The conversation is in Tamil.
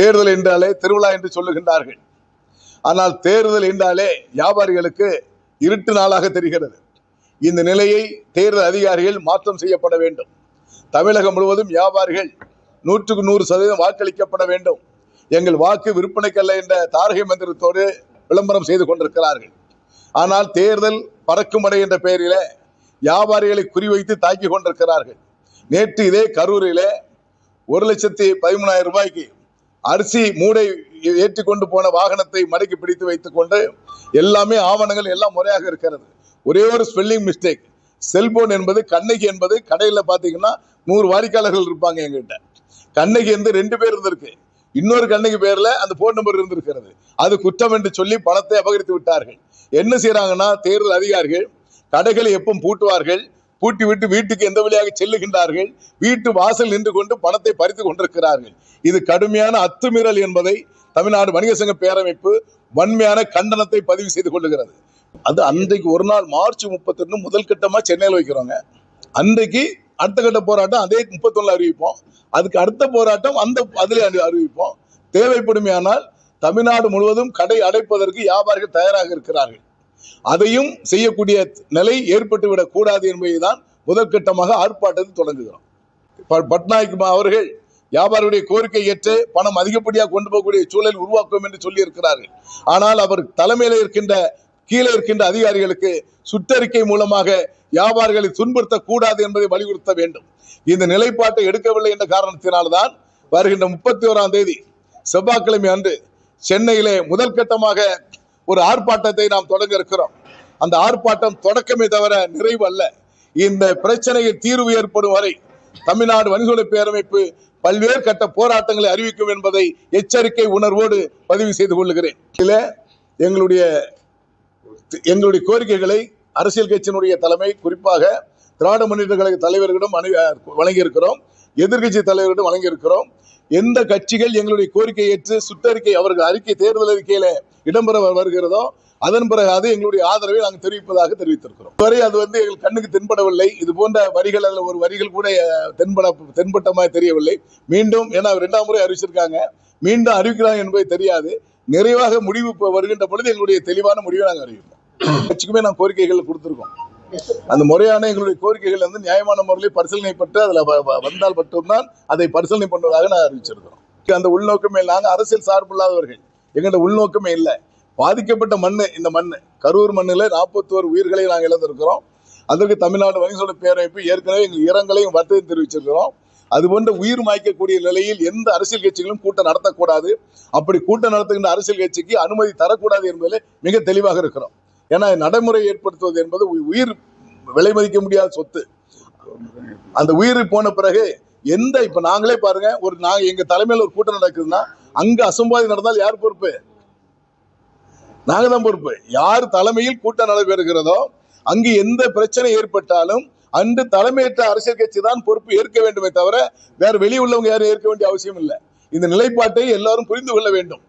தேர்தல் என்றாலே திருவிழா என்று சொல்லுகின்றார்கள். ஆனால் தேர்தல் என்றாலே வியாபாரிகளுக்கு இருட்டு நாளாக தெரிகிறது. இந்த நிலையை தேர்தல் அதிகாரிகள் மாற்றம் செய்யப்பட வேண்டும். தமிழகம் முழுவதும் வியாபாரிகள் 100% வாக்களிக்கப்பட வேண்டும். எங்கள் வாக்கு விற்பனைக்கல்ல என்ற தாரகை மந்திரத்தோடு விளம்பரம் செய்து கொண்டிருக்கிறார்கள். ஆனால் தேர்தல் பறக்குமடை என்ற பெயரில வியாபாரிகளை குறிவைத்து தாக்கி கொண்டிருக்கிறார்கள். நேற்று இதே கரூரிலே 1,13,000 ரூபாய்க்கு அரிசி மூடை ஏற்றி கொண்டு போன வாகனத்தை மடக்கி பிடித்து வைத்துக் கொண்டு எல்லாமே ஆவணங்கள் எல்லாம் முறையாக இருக்கிறது. ஒரே ஒரு ஸ்பெல்லிங் மிஸ்டேக். செல்போன் என்பது கண்ணகி என்பது கடையில் பார்த்தீங்கன்னா 100 வாடிக்கையாளர்கள் இருப்பாங்க. எங்கிட்ட கண்ணகி வந்து 2 பேர் இருந்திருக்கு. இன்னொரு கண்ணகி பேர்ல அந்த போன் நம்பர் இருந்திருக்கிறது. அது குற்றம் என்று சொல்லி பணத்தை அபகரித்து விட்டார்கள். என்ன செய்யறாங்கன்னா தேர்தல் அதிகாரிகள் கடைகளை எப்பவும் பூட்டுவார்கள். பூட்டி விட்டு வீட்டுக்கு எந்த வழியாக செல்லுகின்றார்கள். வீட்டு வாசல் நின்று கொண்டு பணத்தை பறித்து கொண்டிருக்கிறார்கள். இது கடுமையான அத்துமீறல் என்பதை தமிழ்நாடு வணிக சங்க பேரமைப்பு வன்மையான கண்டனத்தை பதிவு செய்து கொள்ளுகிறது. அது அன்றைக்கு ஒரு நாள் மார்ச் 31 முதல் கட்டமா சென்னையில் வைக்கிறோங்க. அன்றைக்கு அடுத்த கட்ட போராட்டம் அதே 31 அறிவிப்போம். அதுக்கு அடுத்த போராட்டம் அதிலே அறிவிப்போம். தேவைப்படுமையானால் தமிழ்நாடு முழுவதும் கடை அடைப்பதற்கு வியாபாரிகள் தயாராக இருக்கிறார்கள். அதையும் செய்யக்கூடிய நிலை ஏற்பட்டுவிடக் கூடாது என்பதைதான் முதற்கட்டமாக ஆர்ப்பாட்டத்தை தொடங்குகிறோம். பட்நாயக் அவர்கள் வியாபாரியுடைய கோரிக்கை ஏற்று பணம் அதிகப்படியாக கொண்டு போகக்கூடிய சூழல் உருவாக்கும் என்று சொல்லி இருக்கிறார்கள். ஆனால் அவர் தலைமையில கீழே இருக்கின்ற அதிகாரிகளுக்கு சுற்றறிக்கை மூலமாக வியாபாரிகளை துன்புறுத்தக்கூடாது என்பதை வலியுறுத்த வேண்டும். இந்த நிலைப்பாட்டை எடுக்கவில்லை என்ற காரணத்தினால்தான் வருகின்ற 31ஆம் தேதி செவ்வாய்க்கிழமை அன்று சென்னையிலே முதல் கட்டமாக ஒரு ஆர்ப்பாட்டத்தை நாம் தொடங்க இருக்கிறோம். அந்த ஆர்ப்பாட்டம் தொடக்கமே தவிர நிறைவு அல்ல. இந்த பிரச்சனையில் தீர்வு ஏற்படும் வரை தமிழ்நாடு வணிக பேரமைப்பு பல்வேறு கட்ட போராட்டங்களை அறிவிக்கும் என்பதை எச்சரிக்கை உணர்வோடு பதிவு செய்து கொள்ளுகிறேன். எங்களுடைய கோரிக்கைகளை அரசியல் கட்சியினுடைய தலைமை, குறிப்பாக திராவிட முன்னேற்ற கழக தலைவர்களிடம் வழங்கியிருக்கிறோம். எதிர்கட்சி தலைவரிடம் வழங்கியிருக்கிறோம். எந்த கட்சிகள் எங்களுடைய கோரிக்கை ஏற்று சுற்றறிக்கை அவர்கள் அறிக்கை தேர்தல் அறிக்கையில இடம்பெற வருகிறதோ அதன் பிறகு அது எங்களுடைய ஆதரவை நாங்கள் தெரிவிப்பதாக தெரிவித்திருக்கிறோம். இதுவரை அது எங்கள் கண்ணுக்கு தென்படவில்லை. இது போன்ற வரிகள் அதில் ஒரு வரிகள் கூட தென்பட்ட மாதிரி தெரியவில்லை. மீண்டும் ஏன்னா 2ஆம் முறை அறிவிச்சிருக்காங்க, மீண்டும் அறிவிக்கிறாங்க என்பது தெரியாது. நிறைவாக முடிவு வருகின்ற பொழுது எங்களுடைய தெளிவான முடிவை நாங்கள் அறிவிப்போம். கட்சிக்குமே நாங்கள் கோரிக்கைகள் கொடுத்திருக்கோம். அந்த முறையான எங்களுடைய கோரிக்கைகள் நியாயமான முறையில் பரிசீலனை பெற்று அதில் வந்தால் மட்டும்தான் அதை பரிசீலனை பண்ணுவதாக நான் அறிவிச்சிருக்கிறோம். அந்த உள்நோக்கமே நாங்கள் அரசியல் சார்பில்லாதவர்கள். எங்கள்கிட்ட உள்நோக்கமே இல்லை. பாதிக்கப்பட்ட மண்ணு இந்த மண்ணு கரூர் மண்ணில் 41 உயிர்களை நாங்கள் இழந்திருக்கிறோம். அதற்கு தமிழ்நாடு வணிக பேரமைப்பு ஏற்கனவே எங்கள் இரங்கலையும் வருத்தத்தை தெரிவிச்சிருக்கிறோம். அதுபோன்ற உயிர் மாய்க்கக்கூடிய நிலையில் எந்த அரசியல் கட்சிகளும் கூட்டம் நடத்தக்கூடாது. அப்படி கூட்டம் நடத்துகின்ற அரசியல் கட்சிக்கு அனுமதி தரக்கூடாது என்பதில் மிக தெளிவாக இருக்கிறோம். ஏன்னா நடைமுறை ஏற்படுத்துவது என்பது உயிர் விலை மதிக்க முடியாத சொத்து. அந்த உயிர் போன பிறகு இப்ப நாங்களே பாருங்க, எங்க தலைமையில் ஒரு கூட்டம் நடக்குதுன்னா அங்க அசம்பாவிதம் நடந்தால் யார் பொறுப்பு? நாங்க தான் பொறுப்பு. யார் தலைமையில் கூட்டம் நடைபெறுகிறதோ அங்கு எந்த பிரச்சனை ஏற்பட்டாலும் அன்று தலைமையேற்ற அரசியல் கட்சி தான் பொறுப்பு ஏற்க வேண்டுமே தவிர வேற வெளியே உள்ளவங்க யாரும் ஏற்க வேண்டிய அவசியம் இல்லை. இந்த நிலைப்பாட்டை எல்லாரும் புரிந்து கொள்ள வேண்டும்.